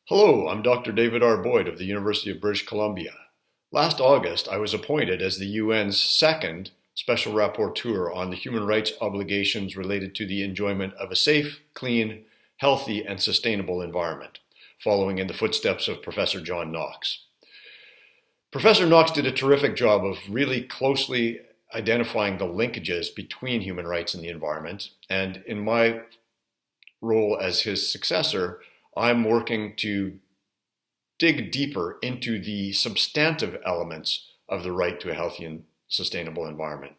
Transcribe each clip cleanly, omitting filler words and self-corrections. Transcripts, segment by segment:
Hello, I'm Dr. David R. Boyd of the University of British Columbia. Last August, I was appointed as the UN's second Special Rapporteur on the human rights obligations related to the enjoyment of a safe, clean, healthy, and sustainable environment, following in the footsteps of Professor John Knox. Professor Knox did a terrific job of really closely identifying the linkages between human rights and the environment, and in my role as his successor, I'm working to dig deeper into the substantive elements of the right to a healthy and sustainable environment.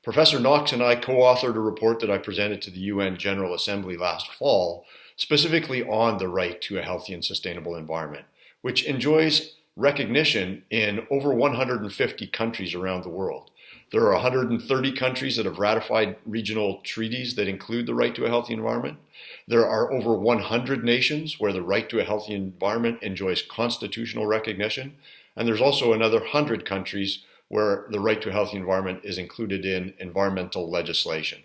Professor Knox and I co-authored a report that I presented to the UN General Assembly last fall, specifically on the right to a healthy and sustainable environment, which enjoys recognition in over 150 countries around the world. There are 130 countries that have ratified regional treaties that include the right to a healthy environment. There are over 100 nations where the right to a healthy environment enjoys constitutional recognition. And there's also another 100 countries where the right to a healthy environment is included in environmental legislation.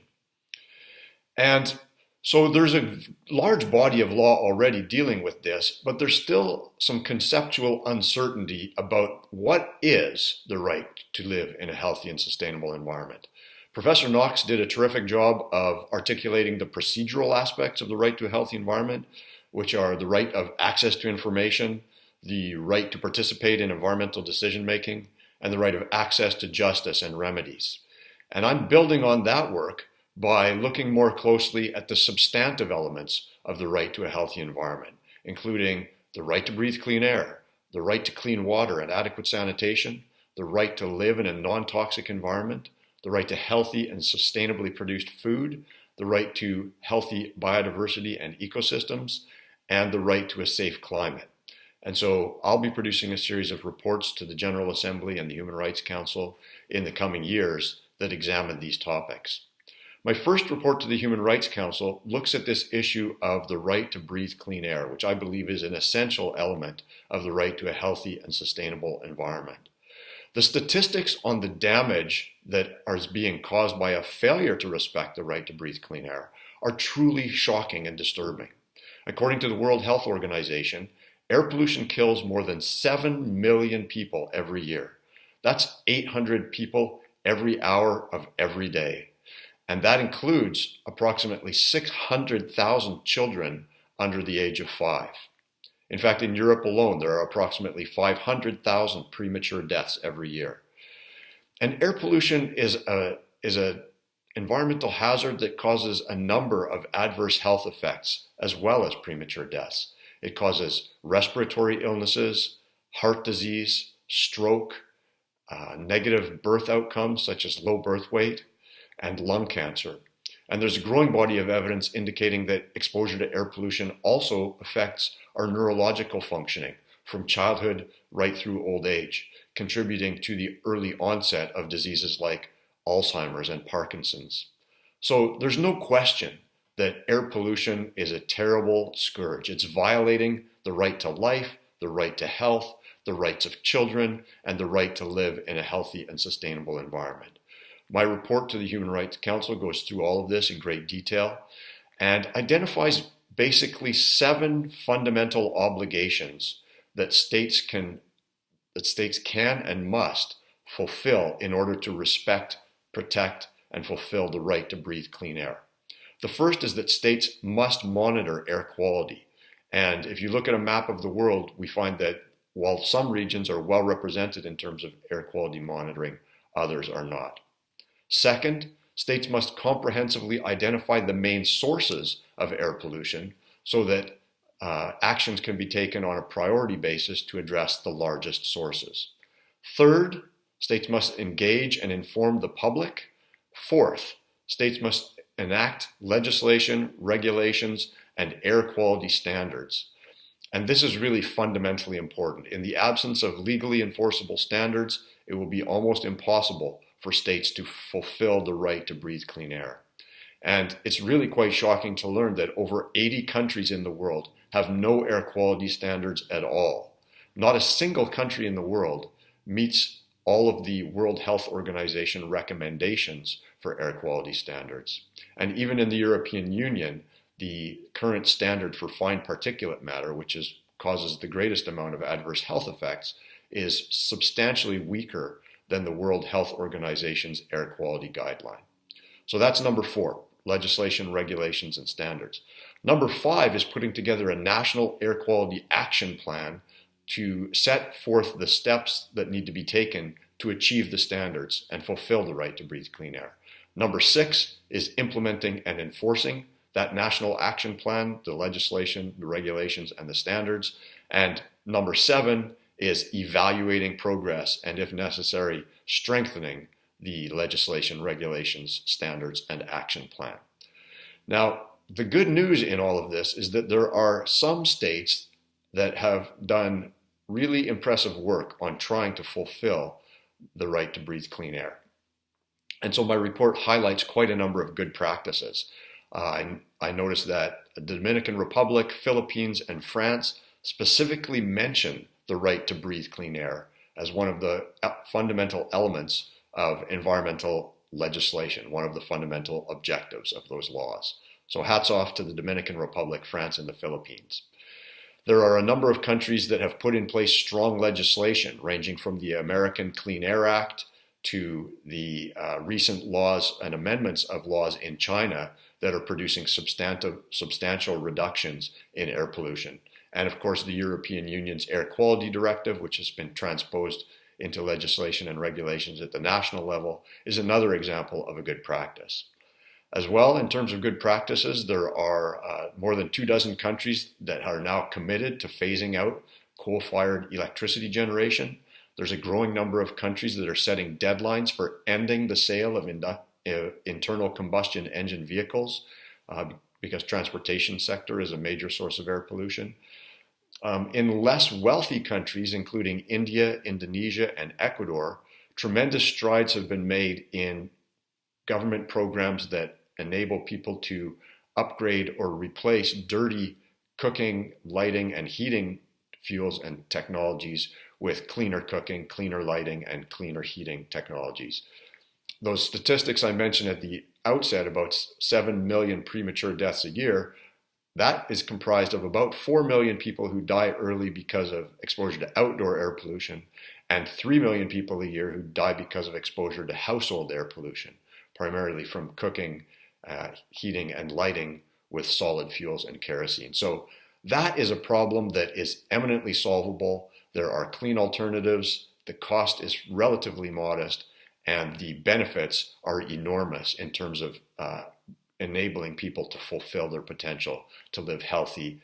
And so there's a large body of law already dealing with this, but there's still some conceptual uncertainty about what is the right to live in a healthy and sustainable environment. Professor Knox did a terrific job of articulating the procedural aspects of the right to a healthy environment, which are the right of access to information, the right to participate in environmental decision making, and the right of access to justice and remedies. And I'm building on that work by looking more closely at the substantive elements of the right to a healthy environment, including the right to breathe clean air, the right to clean water and adequate sanitation, the right to live in a non-toxic environment, the right to healthy and sustainably produced food, the right to healthy biodiversity and ecosystems, and the right to a safe climate. And so I'll be producing a series of reports to the General Assembly and the Human Rights Council in the coming years that examine these topics. My first report to the Human Rights Council looks at this issue of the right to breathe clean air, which I believe is an essential element of the right to a healthy and sustainable environment. The statistics on the damage that is being caused by a failure to respect the right to breathe clean air are truly shocking and disturbing. According to the World Health Organization, air pollution kills more than 7 million people every year. That's 800 people every hour of every day. And that includes approximately 600,000 children under the age of 5. In fact, in Europe alone, there are approximately 500,000 premature deaths every year. And air pollution is an environmental hazard that causes a number of adverse health effects as well as premature deaths. It causes respiratory illnesses, heart disease, stroke, negative birth outcomes such as low birth weight, and lung cancer. And there's a growing body of evidence indicating that exposure to air pollution also affects our neurological functioning from childhood right through old age, contributing to the early onset of diseases like Alzheimer's and Parkinson's. So there's no question that air pollution is a terrible scourge. It's violating the right to life, the right to health, the rights of children, and the right to live in a healthy and sustainable environment. My report to the Human Rights Council goes through all of this in great detail and identifies basically 7 fundamental obligations that states can and must fulfill in order to respect, protect, and fulfill the right to breathe clean air. The first is that states must monitor air quality. And if you look at a map of the world, we find that while some regions are well represented in terms of air quality monitoring, others are not. Second, states must comprehensively identify the main sources of air pollution so that actions can be taken on a priority basis to address the largest sources. Third, states must engage and inform the public. Fourth, states must enact legislation, regulations, and air quality standards. And this is really fundamentally important. In the absence of legally enforceable standards, it will be almost impossible for states to fulfill the right to breathe clean air. And it's really quite shocking to learn that over 80 countries in the world have no air quality standards at all. Not a single country in the world meets all of the World Health Organization recommendations for air quality standards. And even in the European Union, the current standard for fine particulate matter, which is causes the greatest amount of adverse health effects, is substantially weaker than the World Health Organization's air quality guideline. So that's number 4, legislation, regulations, and standards. Number 5 is putting together a national air quality action plan to set forth the steps that need to be taken to achieve the standards and fulfill the right to breathe clean air. Number 6 is implementing and enforcing that national action plan, the legislation, the regulations, and the standards. And number 7 is evaluating progress and, if necessary, strengthening the legislation, regulations, standards, and action plan. Now, the good news in all of this is that there are some states that have done really impressive work on trying to fulfill the right to breathe clean air. And so my report highlights quite a number of good practices. I noticed that the Dominican Republic, Philippines, and France specifically mention the right to breathe clean air as one of the fundamental elements of environmental legislation, one of the fundamental objectives of those laws. So hats off to the Dominican Republic, France, and the Philippines. There are a number of countries that have put in place strong legislation, ranging from the American Clean Air Act to the recent laws and amendments of laws in China that are producing substantial reductions in air pollution. And of course, the European Union's Air Quality Directive, which has been transposed into legislation and regulations at the national level, is another example of a good practice. As well, in terms of good practices, there are more than 24 countries that are now committed to phasing out coal-fired electricity generation. There's a growing number of countries that are setting deadlines for ending the sale of internal combustion engine vehicles because transportation sector is a major source of air pollution. In less wealthy countries, including India, Indonesia, and Ecuador, tremendous strides have been made in government programs that enable people to upgrade or replace dirty cooking, lighting, and heating fuels and technologies with cleaner cooking, cleaner lighting, and cleaner heating technologies. Those statistics I mentioned at the outset, about 7 million premature deaths a year, that is comprised of about 4 million people who die early because of exposure to outdoor air pollution and 3 million people a year who die because of exposure to household air pollution, primarily from cooking, heating, and lighting with solid fuels and kerosene. So that is a problem that is eminently solvable. There are clean alternatives. The cost is relatively modest, and the benefits are enormous in terms of enabling people to fulfill their potential to live healthy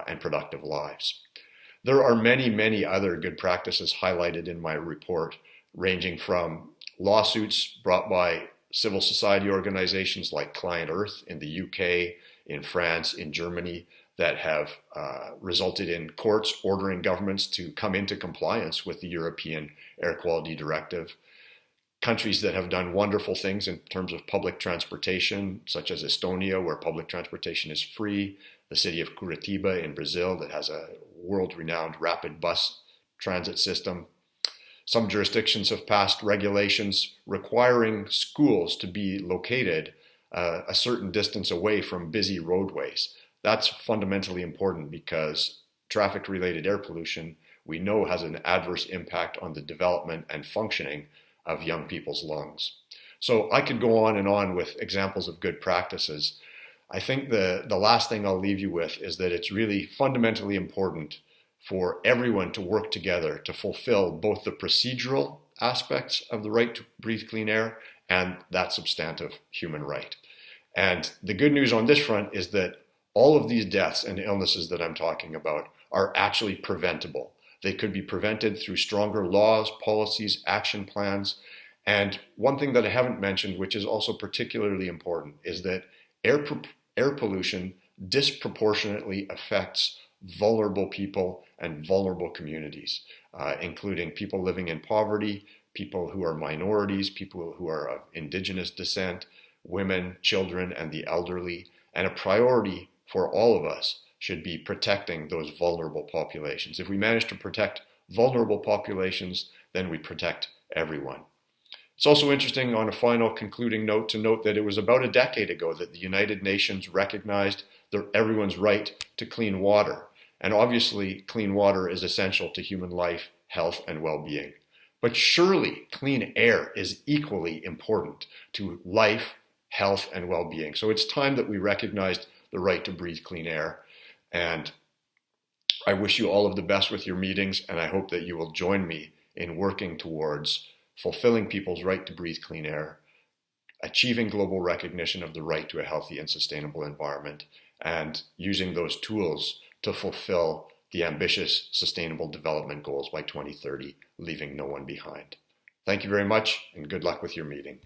and productive lives. There are many, many other good practices highlighted in my report, ranging from lawsuits brought by civil society organizations like Client Earth in the UK, in France, in Germany, that have resulted in courts ordering governments to come into compliance with the European Air Quality Directive. Countries that have done wonderful things in terms of public transportation, such as Estonia, where public transportation is free, the city of Curitiba in Brazil that has a world-renowned rapid bus transit system. Some jurisdictions have passed regulations requiring schools to be located a certain distance away from busy roadways. That's fundamentally important because traffic-related air pollution, we know, has an adverse impact on the development and functioning of young people's lungs. So I could go on and on with examples of good practices. I think the last thing I'll leave you with is that it's really fundamentally important for everyone to work together to fulfill both the procedural aspects of the right to breathe clean air and that substantive human right. And the good news on this front is that all of these deaths and illnesses that I'm talking about are actually preventable. They could be prevented through stronger laws, policies, action plans. And one thing that I haven't mentioned, which is also particularly important, is that air pollution disproportionately affects vulnerable people and vulnerable communities, including people living in poverty, people who are minorities, people who are of indigenous descent, women, children, and the elderly. And a priority for all of us should be protecting those vulnerable populations. If we manage to protect vulnerable populations, then we protect everyone. It's also interesting, on a final concluding note, to note that it was about a decade ago that the United Nations recognized everyone's right to clean water. And obviously, clean water is essential to human life, health, and well-being. But surely clean air is equally important to life, health, and well-being. So it's time that we recognized the right to breathe clean air. And I wish you all of the best with your meetings, and I hope that you will join me in working towards fulfilling people's right to breathe clean air, achieving global recognition of the right to a healthy and sustainable environment, and using those tools to fulfill the ambitious Sustainable Development Goals by 2030, leaving no one behind. Thank you very much, and good luck with your meeting.